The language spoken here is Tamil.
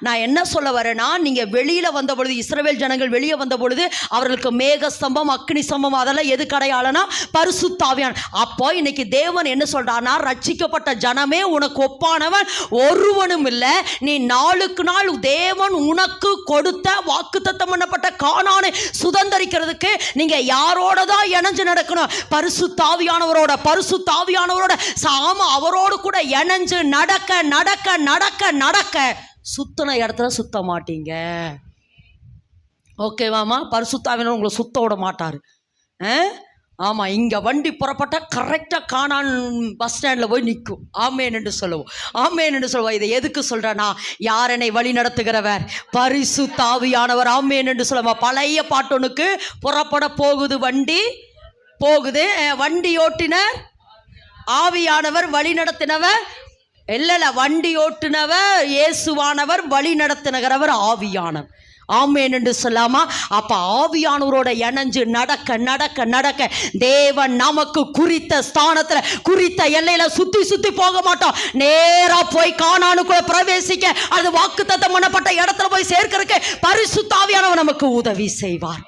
நான் என்ன சொல்ல வரேன்னா, நீங்க வெளியில வந்த பொழுது, இஸ்ரவேல் ஜனங்கள் வெளியே வந்த பொழுது அவர்களுக்கு மேக ஸ்தம்பம், அக்னி ஸ்தம்பம், அதெல்லாம் எது அடையாளம்னா பரிசுத்த ஆவியானவர். அப்போ இன்னைக்கு தேவன் என்ன சொல்றானா, ரட்சிக்கப்பட்ட ஜனமே உனக்கு ஒப்பானவன் ஒருவனும் இல்லை. நீ நாளுக்கு நாள் தேவன் உனக்கு கொடுத்த வாக்குத்தத்தம் பண்ணப்பட்ட கானானை சுதந்தரிக்கிறதுக்கு நீங்க யாரோட தான் இணைஞ்சு நடக்கணும்? பரிசுத்த ஆவியானவரோட. பரிசுத்த ஆவியானவரோட சாம அவரோடு கூட இணைஞ்சு நடக்க நடக்க நடக்க நடக்க சுத்தின இடத்துல சுத்த மாட்டீங்க. ஓகேவாமா? பரிசுத்த ஆவியானவர் உங்களை சுத்த விட மாட்டாரு. ஆமாம், இங்கே வண்டி புறப்பட்டால் கரெக்டாக கானான் பஸ் ஸ்டாண்டில் போய் நிற்கும். ஆமேன் என்று சொல்லுவோம். ஆமேன் என்று சொல்லுவோம். இதை எதுக்கு சொல்கிறேன்னா, யார் என்னை வழி நடத்துகிறவர்? பரிசுத்த ஆவியானவர். ஆமேன் என்று சொல்லுவோம். பழைய பாட்டொனுக்கு புறப்பட போகுது, வண்டி போகுது, வண்டி ஓட்டினர் ஆவியானவர், வழி நடத்தினவர் இல்லை, வண்டி ஓட்டுனவர் இயேசுவானவர், வழி நடத்தினகிறவர் ஆவியானவர். ஆமேன் என்று சொல்லாமா? அப்ப ஆவியானவரோட இணைஞ்சு நடக்க நடக்க நடக்க தேவன் நமக்கு குறித்த ஸ்தானத்துல, குறித்த எல்லையில சுத்தி சுத்தி போக மாட்டோம். நேரா போய் கானானுக்குள்ள பிரவேசிக்க, அது வாக்குத்தத்தம் பண்ணப்பட்ட இடத்துல போய் சேர்க்கிறதுக்கு பரிசுத்த ஆவியானவர் நமக்கு உதவி செய்வார்.